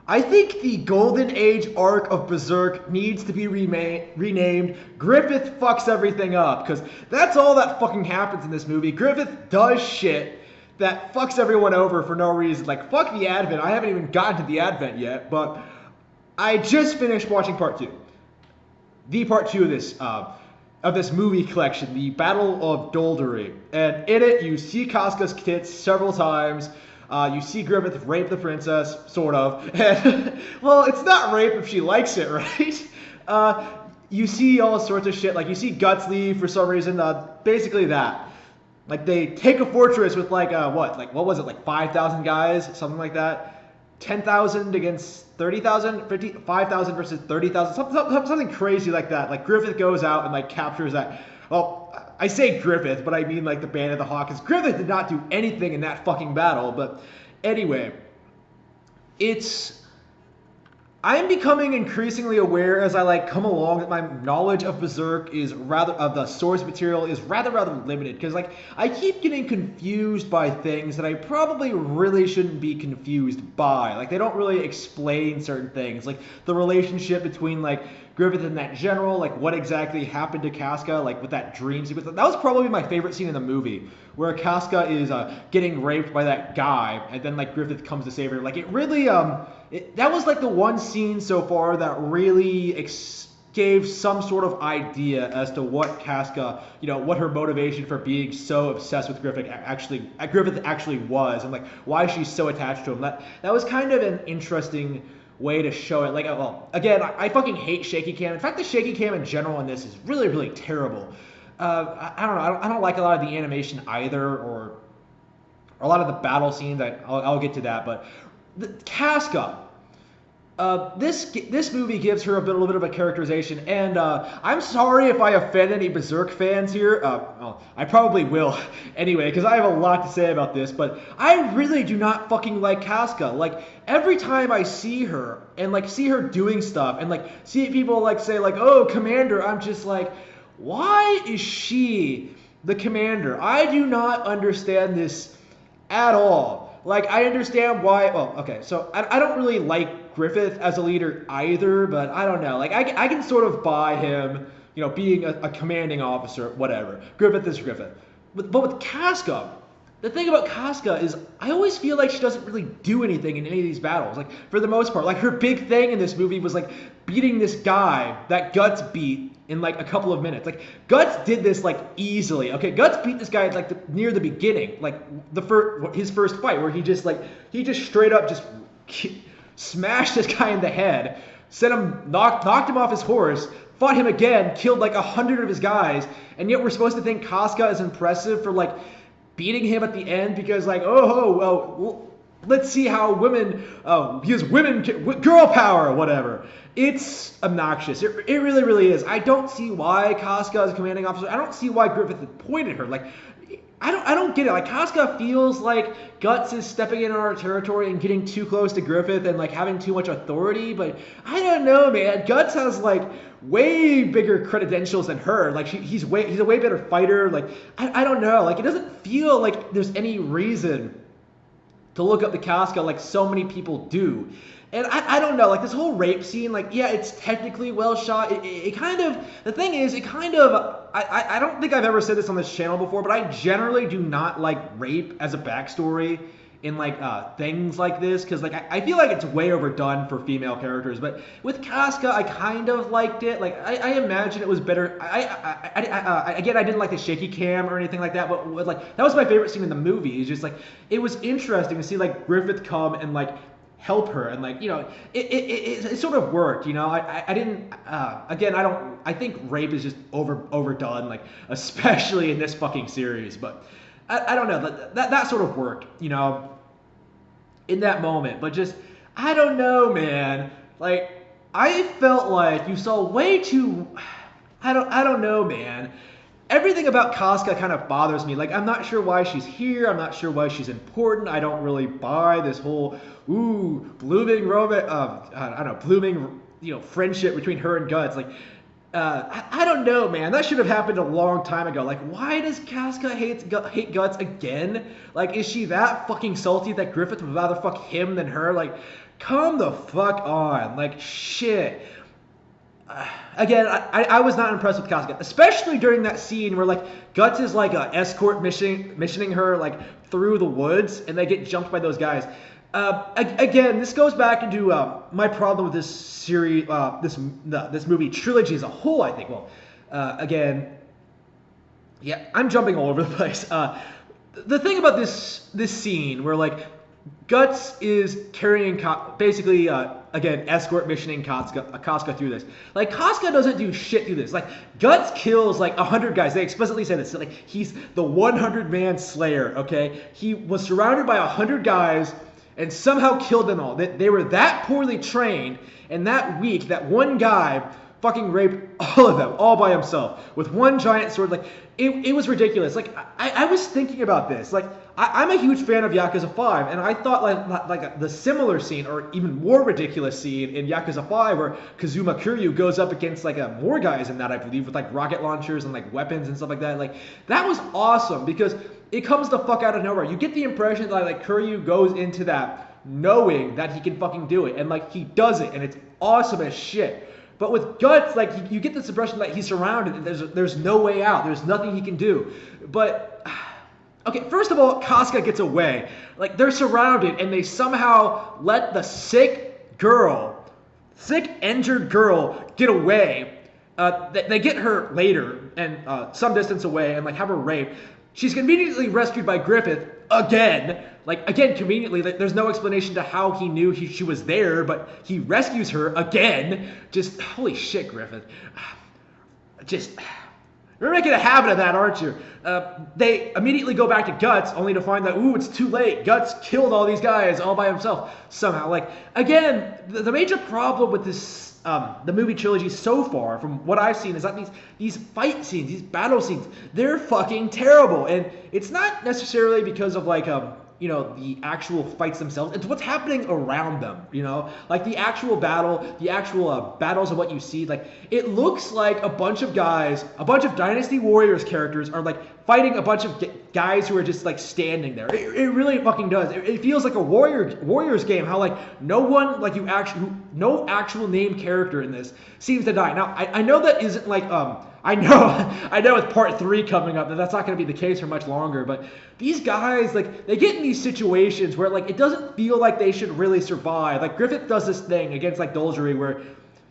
I think the Golden Age arc of Berserk needs to be renamed Griffith Fucks Everything Up, because that's all that fucking happens in this movie. Griffith does shit that fucks everyone over for no reason. Like, fuck the Advent. I haven't even gotten to the Advent yet, but I just finished watching part two. The part two of this movie collection, the Battle of Doldery. And in it, you see Casca's tits several times. You see Griffith rape the princess, sort of. And, well, it's not rape if she likes it, right? You see all sorts of shit. Like, you see Guts leave for some reason. Basically that. Like, they take a fortress with, like, what was it, like 5,000 guys? Something like that. 10,000 against 30,000? 5,000 versus 30,000? Something crazy like that. Like, Griffith goes out and, like, captures that. Well, I say Griffith, but I mean, like, the Band of the Hawk, because Griffith did not do anything in that fucking battle. But anyway, I am becoming increasingly aware as I, like, come along that my knowledge of Berserk of the source material is rather limited, because, like, I keep getting confused by things that I probably really shouldn't be confused by. Like, they don't really explain certain things, like the relationship between, like, Griffith and that general, like what exactly happened to Casca, like with that dream sequence. That was probably my favorite scene in the movie, where Casca is getting raped by that guy, and then like Griffith comes to save her. Like, it really, that was like the one scene so far that really gave some sort of idea as to what Casca, what her motivation for being so obsessed with Griffith actually was, and like why she's so attached to him. That was kind of an interesting way to show it. Like, well, again, I fucking hate shaky cam. In fact, the shaky cam in general in this is really terrible. I don't know. I don't like a lot of the animation either, or a lot of the battle scenes. I'll get to that, but Casca. This movie gives her a little bit of a characterization, and I'm sorry if I offend any Berserk fans here. Well, I probably will anyway, because I have a lot to say about this, but I really do not fucking like Casca. Like, every time I see her, and like see her doing stuff, and like see people like say like, oh, Commander, I'm just like, why is she the Commander? I do not understand this at all. Like, I understand why. Well, okay, so I don't really like Griffith as a leader either, but I don't know. Like, I can sort of buy him, being a commanding officer, whatever. Griffith is Griffith. But with Casca, the thing about Casca is I always feel like she doesn't really do anything in any of these battles. Like, for the most part, like, her big thing in this movie was like beating this guy that Guts beat in like a couple of minutes. Like, Guts did this like easily. Okay, Guts beat this guy like near the beginning, like his first fight, where he just straight up just smashed this guy in the head, knocked him off his horse, fought him again, killed like 100 of his guys, and yet we're supposed to think Casca is impressive for like beating him at the end because like, well, let's see how women, because women, girl power, whatever. It's obnoxious. It really is. I don't see why Casca is a commanding officer. I don't see why Griffith appointed her. Like, I don't get it. Like, Casca feels like Guts is stepping in on our territory and getting too close to Griffith and like having too much authority. But I don't know, man. Guts has like way bigger credentials than her. Like, he's a way better fighter. Like, I don't know. Like, it doesn't feel like there's any reason to look up to Casca like so many people do. And I don't know, like, this whole rape scene, like, yeah, it's technically well shot. It kind of, the thing is, I don't think I've ever said this on this channel before, but I generally do not like rape as a backstory in, like, things like this, because, like, I feel like it's way overdone for female characters. But with Casca, I kind of liked it. Like, I imagine it was better. Again, I didn't like the shaky cam or anything like that, but, like, that was my favorite scene in the movie. It's just, like, it was interesting to see, like, Griffith come and, like, help her, and like, it sort of worked. I didn't again, I think rape is just overdone, like, especially in this fucking series. But I don't know, that sort of worked, in that moment. But just, I don't know, man. Like, I felt like you saw way too, I don't know, man. Everything about Casca kind of bothers me. Like, I'm not sure why she's here. I'm not sure why she's important. I don't really buy this whole, blooming friendship between her and Guts. Like, I don't know, man. That should have happened a long time ago. Like, why does Casca hate Guts again? Like, is she that fucking salty that Griffith would rather fuck him than her? Like, come the fuck on. Like, shit. Again, I was not impressed with Casca, especially during that scene where like Guts is like a escort missioning her like through the woods, and they get jumped by those guys. Again, this goes back into my problem with this series, this movie trilogy as a whole. I think. Well, again, yeah, I'm jumping all over the place. The thing about this scene where like Guts is carrying basically again escort missioning Casca through this. Like Casca doesn't do shit through this. Like Guts kills like 100 guys. They explicitly say this. Like he's the 100-man slayer. Okay, he was surrounded by 100 guys and somehow killed them all. They were that poorly trained and that weak that one guy fucking raped all of them, all by himself, with one giant sword. Like, it was ridiculous. Like, I was thinking about this. Like, I'm a huge fan of Yakuza 5, and I thought like the similar scene, or even more ridiculous scene in Yakuza 5, where Kazuma Kiryu goes up against like more guys in that, I believe, with like rocket launchers and like weapons and stuff like that. Like, that was awesome because it comes the fuck out of nowhere. You get the impression that like Kiryu goes into that knowing that he can fucking do it, and like he does it, and it's awesome as shit. But with Guts, like you get this impression that he's surrounded and there's no way out. There's nothing he can do. But okay, first of all, Casca gets away. Like they're surrounded and they somehow let the sick injured girl get away. They get her later and some distance away and like have her raped. She's conveniently rescued by Griffith again. Like, again, conveniently, like, there's no explanation to how he knew she was there, but he rescues her again. Just, holy shit, Griffith. Just, you're making a habit of that, aren't you? They immediately go back to Guts, only to find that, ooh, it's too late. Guts killed all these guys all by himself somehow. Like, again, the major problem with this, the movie trilogy so far, from what I've seen, is that these fight scenes, these battle scenes, they're fucking terrible. And it's not necessarily because of, like, you know, the actual fights themselves. It's what's happening around them, you know? Like, the actual battle, the actual battles of what you see, like, it looks like a bunch of guys, a bunch of Dynasty Warriors characters are, like, fighting a bunch of guys who are just, like, standing there. It really fucking does. It feels like a Warriors game, how, like, no one, like, no actual named character in this seems to die. Now, I know that isn't, like, I know with part 3 coming up that that's not going to be the case for much longer, but these guys, like, they get in these situations where, like, it doesn't feel like they should really survive. Like, Griffith does this thing against, like, Dolgery where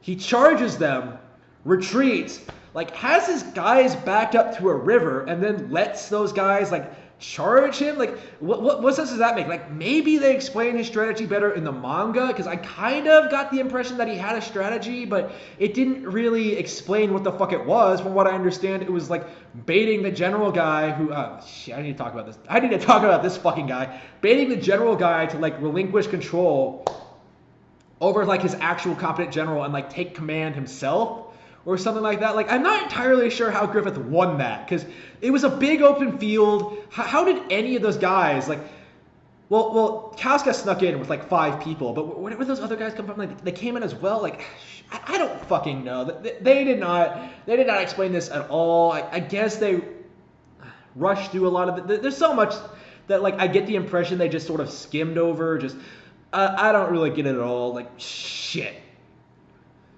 he charges them, retreats, like, has his guys backed up to a river, and then lets those guys, like, charge him? Like, what sense does that make? Like, maybe they explain his strategy better in the manga, because I kind of got the impression that he had a strategy, but it didn't really explain what the fuck it was. From what I understand, it was like baiting the general guy who, shit, I need to talk about this. I need to talk about this fucking guy. Baiting the general guy to, like, relinquish control over, like, his actual competent general and, like, take command himself, or something like that. Like, I'm not entirely sure how Griffith won that, because it was a big open field. How did any of those guys, like, well, Casca snuck in with, like, 5 people, but where did those other guys come from? Like, they came in as well? Like, I don't fucking know. They did not explain this at all. I guess they rushed through a lot of it. There's so much that, like, I get the impression they just sort of skimmed over. Just, I don't really get it at all. Like, shit.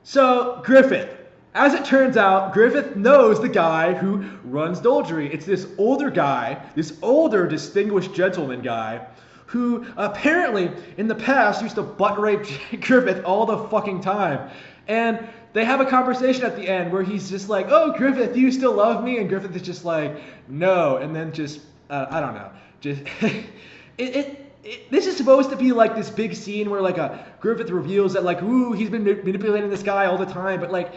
So, Griffith. As it turns out, Griffith knows the guy who runs Dolgery. It's this older guy, this older distinguished gentleman guy, who apparently in the past used to butt rape Griffith all the fucking time. And they have a conversation at the end where he's just like, oh, Griffith, do you still love me? And Griffith is just like, no. And then just, I don't know. Just, this is supposed to be like this big scene where like Griffith reveals that like, ooh, he's been manipulating this guy all the time, but like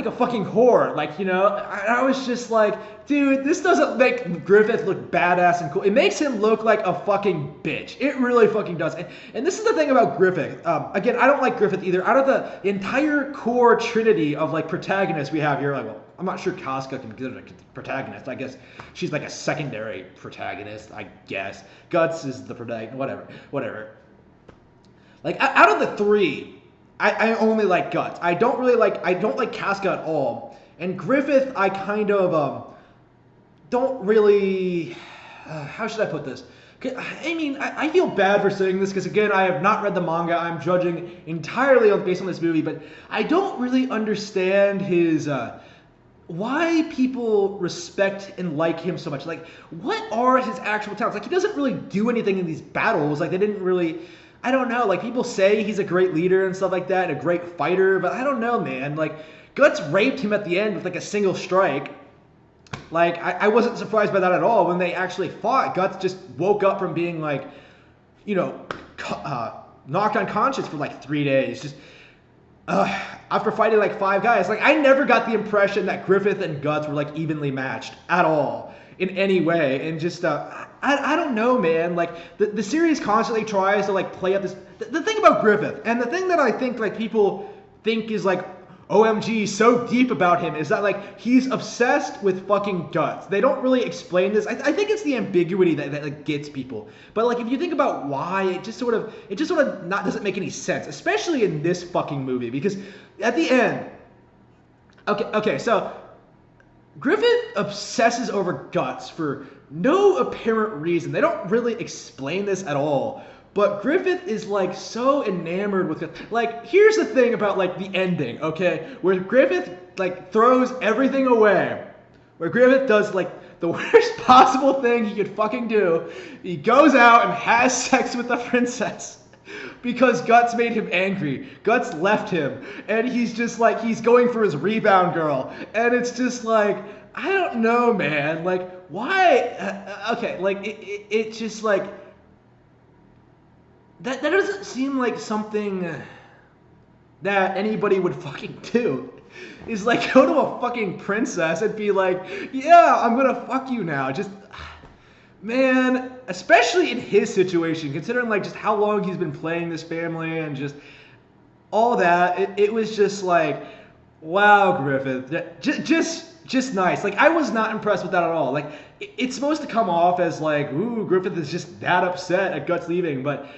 a fucking whore, like, you know, I was just like, dude, this doesn't make Griffith look badass and cool. It makes him look like a fucking bitch. It really fucking does. And this is the thing about Griffith. Again, I don't like Griffith either. Out of the entire core trinity of, like, protagonists we have here, like, well, I'm not sure Casca can be considered a protagonist. I guess she's like a secondary protagonist, I guess. Guts is the protagonist, whatever. Like, out of the 3, I only like Guts. I don't like Casca at all. And Griffith, I kind of don't really. How should I put this? I mean, I feel bad for saying this because again, I have not read the manga. I'm judging entirely based on this movie, but I don't really understand his why people respect and like him so much. Like, what are his actual talents? Like, he doesn't really do anything in these battles. Like, they didn't really. I don't know. Like, people say he's a great leader and stuff like that, and a great fighter, but I don't know, man. Like, Guts raped him at the end with like a single strike. Like, I wasn't surprised by that at all. When they actually fought, Guts just woke up from being like, you know, knocked unconscious for like 3 days. Just after fighting like 5 guys. Like, I never got the impression that Griffith and Guts were like evenly matched at all in any way. And just I don't know, man. Like, the series constantly tries to like play up this. The thing about Griffith, and the thing that I think like people think is like OMG so deep about him, is that like he's obsessed with fucking Guts. They don't really explain this. I think it's the ambiguity that like gets people. But like if you think about why, it just sort of not doesn't make any sense, especially in this fucking movie, because at the end, okay, so Griffith obsesses over Guts for no apparent reason. They don't really explain this at all. But Griffith is like so enamored with Guts. Like, here's the thing about like the ending, okay? Where Griffith like throws everything away. Where Griffith does like the worst possible thing he could fucking do. He goes out and has sex with the princess. Because Guts made him angry. Guts left him. And he's just like, he's going for his rebound girl. And it's just like, I don't know, man. Like, why? Okay, like, it's just like, that doesn't seem like something that anybody would fucking do. Is like, go to a fucking princess and be like, yeah, I'm gonna fuck you now. Just, man, especially in his situation, considering like just how long he's been playing this family and just all that, it was just like, wow, Griffith, just nice. Like, I was not impressed with that at all. Like, it's supposed to come off as like, ooh, Griffith is just that upset at Guts leaving, but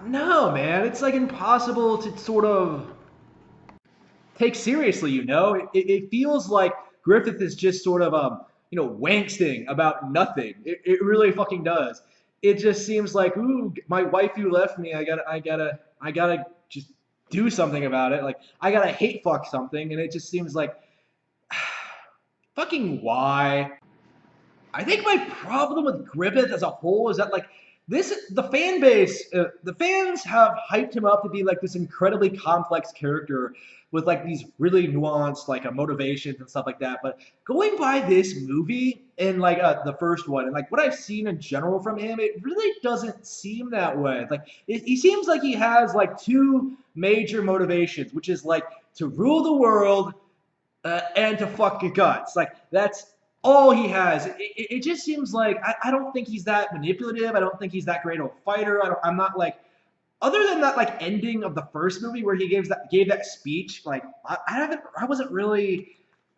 no, man, it's like impossible to sort of take seriously, you know? It feels like Griffith is just sort of, wangsting about nothing. It really fucking does. It just seems like, ooh, my wife who left me, I gotta just do something about it. Like, I gotta hate fuck something, and it just seems like, fucking why? I think my problem with Griffith as a whole is that like the fan base, the fans have hyped him up to be like this incredibly complex character with like these really nuanced like motivations and stuff like that. But going by this movie and like the first one and like what I've seen in general from him, it really doesn't seem that way. Like he seems like he has like two major motivations, which is like to rule the world and to fuck your Guts. Like, that's all he has. It just seems like I don't think he's that manipulative. I don't think he's that great of a fighter. I'm not like, other than that like ending of the first movie where he gave that speech. Like, I wasn't really.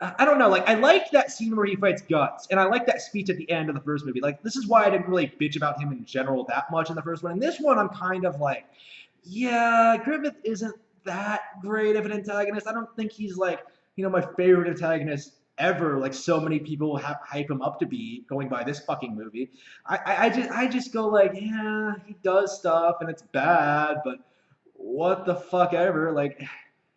I don't know. Like, I liked that scene where he fights Guts, and I like that speech at the end of the first movie. Like, this is why I didn't really bitch about him in general that much in the first one. In this one, I'm kind of like, yeah, Griffith isn't that great of an antagonist. I don't think he's like, my favorite antagonist ever. Like, so many people hype him up to be, going by this fucking movie. I just go like, yeah, he does stuff and it's bad, but what the fuck ever. Like,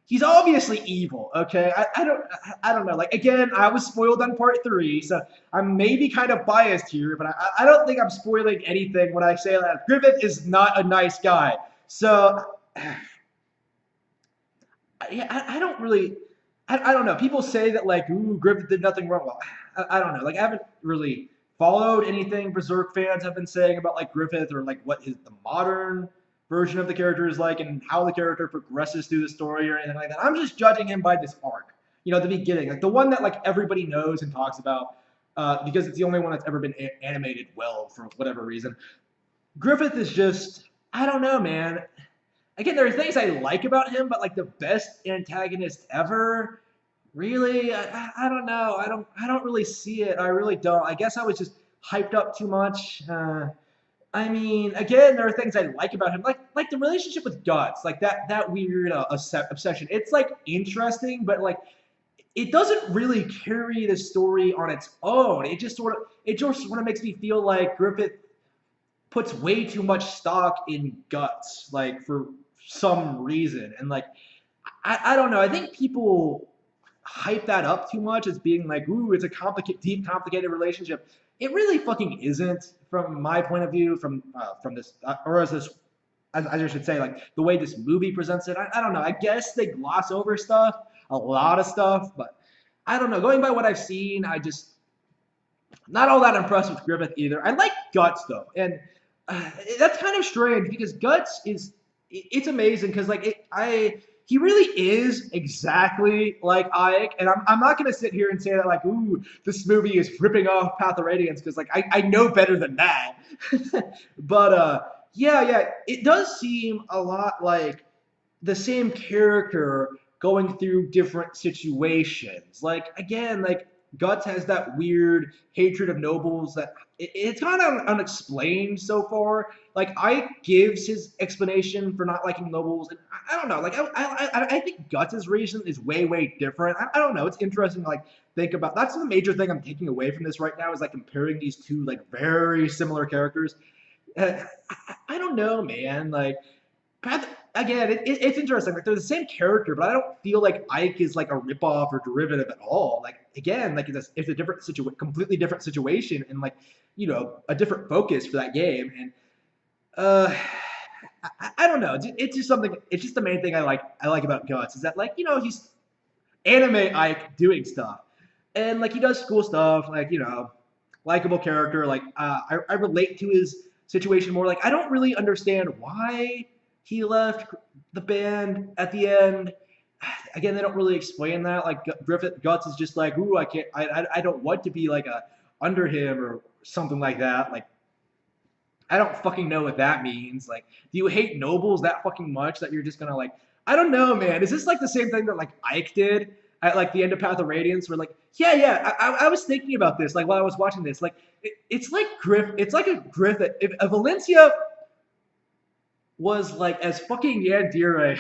he's obviously evil. Okay, I don't know. Like, again, I was spoiled on part 3, so I'm maybe kind of biased here, but I don't think I'm spoiling anything when I say that Griffith is not a nice guy. So yeah, I don't really. I don't know. People say that like, ooh, Griffith did nothing wrong. Well, I don't know. Like, I haven't really followed anything Berserk fans have been saying about like Griffith or like what the modern version of the character is like and how the character progresses through the story or anything like that. I'm just judging him by this arc. The beginning, like the one that like everybody knows and talks about because it's the only one that's ever been animated well for whatever reason. Griffith is just, I don't know, man. Again, there are things I like about him, but like the best antagonist ever, really, I don't know. I don't really see it. I really don't. I guess I was just hyped up too much. I mean, again, there are things I like about him, like the relationship with Guts, like that weird obsession. It's like interesting, but like it doesn't really carry the story on its own. It just sort of makes me feel like Griffith puts way too much stock in guts, like for some reason. And like I don't know. I think people hype that up too much as being like, ooh, it's a complicated, deep, complicated relationship. It really fucking isn't, from my point of view, from this, or as this, as I should say, like the way this movie presents it. I don't know. I guess they gloss over stuff, a lot of stuff, but I don't know. Going by what I've seen, I just not all that impressed with Griffith either. I like Guts though, and that's kind of strange because Guts is it's amazing because like he really is exactly like Ike, and I'm not gonna sit here and say that like ooh this movie is ripping off Path of Radiance because like I know better than that, but yeah it does seem a lot like the same character going through different situations. Like again, like Guts has that weird hatred of nobles that it's kind of unexplained so far. Like Ike gives his explanation for not liking nobles, and I don't know. Like I think Guts' reason is way different. I don't know. It's interesting to like think about. That's the major thing I'm taking away from this right now is like comparing these two like very similar characters. I don't know, man. Like again, it's interesting. Like they're the same character, but I don't feel like Ike is like a ripoff or derivative at all. Like again, like it's a different completely different situation, and like a different focus for that game. And uh, I don't know. It's just something. It's just the main thing I like about Guts is that like he's anime Ike doing stuff, and like he does cool stuff. Like likable character. Like I relate to his situation more. Like I don't really understand why he left the band at the end. Again, they don't really explain that. Like Griffith Guts is just like, ooh, I can't, I don't want to be like a under him or something like that. Like I don't fucking know what that means. Like, do you hate nobles that fucking much that you're just gonna like? I don't know, man. Is this like the same thing that like Ike did at like the end of Path of Radiance, where like, yeah, I was thinking about this like while I was watching this. Like, it's like it's like a Griffith. If Valencia was like as fucking yandere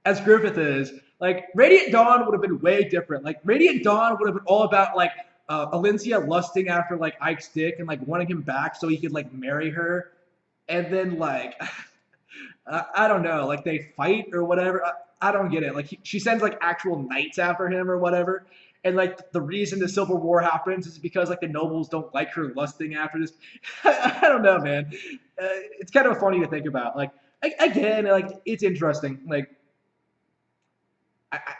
as Griffith is, like Radiant Dawn would have been way different. Like Radiant Dawn would have been all about like Valencia lusting after like Ike's dick and like wanting him back so he could like marry her, and then like I don't know, like they fight or whatever. I don't get it. Like she sends like actual knights after him or whatever. And like the reason the Civil War happens is because like the nobles don't like her lusting after this. I don't know, man. It's kind of funny to think about. Like again, like it's interesting. Like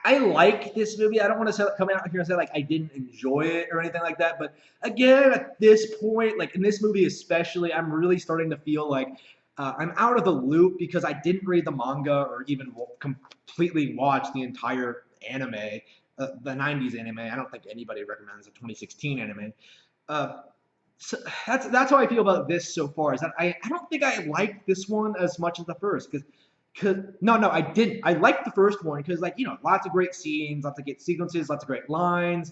I like this movie. I don't want to come out here and say like I didn't enjoy it or anything like that. But again, at this point, like in this movie especially, I'm really starting to feel like I'm out of the loop because I didn't read the manga or even completely watch the entire anime, the '90s anime. I don't think anybody recommends the 2016 anime. So that's how I feel about this so far. Is that I don't think I liked this one as much as the first because. No, I didn't. I liked the first one because, like, lots of great scenes, lots of great sequences, lots of great lines,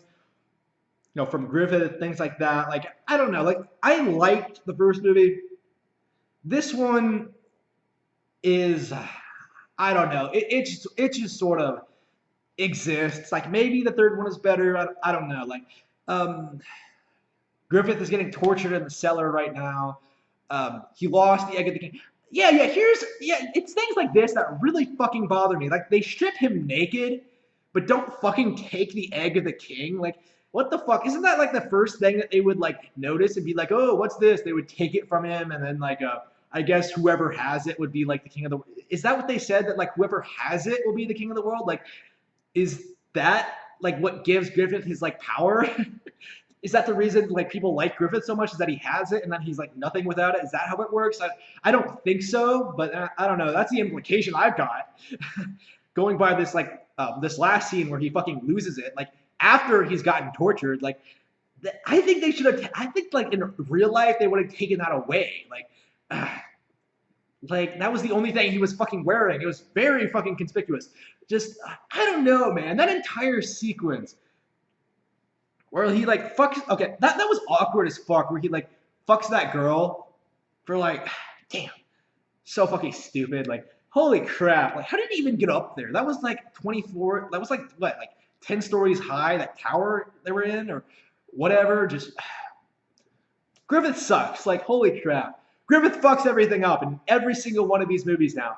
from Griffith, things like that. Like, I don't know. Like, I liked the first movie. This one is, I don't know. It just sort of exists. Like, maybe the third one is better. I don't know. Like, Griffith is getting tortured in the cellar right now. He lost the egg of the king. Yeah, it's things like this that really fucking bother me. Like, they strip him naked, but don't fucking take the egg of the king. Like, what the fuck? Isn't that, like, the first thing that they would, like, notice and be like, oh, what's this? They would take it from him, and then, like, I guess whoever has it would be, like, the king of the world. Is that what they said? That, like, whoever has it will be the king of the world? Like, is that, like, what gives Griffith his, like, power? Is that the reason like people like Griffith so much? Is that he has it and that he's like nothing without it? Is that how it works? I don't think so, but I don't know. That's the implication I've got. Going by this like this last scene where he fucking loses it, like after he's gotten tortured, like I think they should have. I think like in real life they would have taken that away. Like that was the only thing he was fucking wearing. It was very fucking conspicuous. Just I don't know, man. That entire sequence where he like fucks. Okay, that was awkward as fuck. Where he like fucks that girl for like, damn, so fucking stupid. Like, holy crap! Like, how did he even get up there? That was like 24. That was like what, like 10 stories high, that tower they were in, or whatever. Just Griffith sucks. Like, holy crap. Griffith fucks everything up in every single one of these movies now.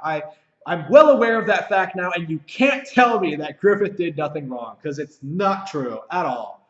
I'm well aware of that fact now, and you can't tell me that Griffith did nothing wrong, because it's not true at all.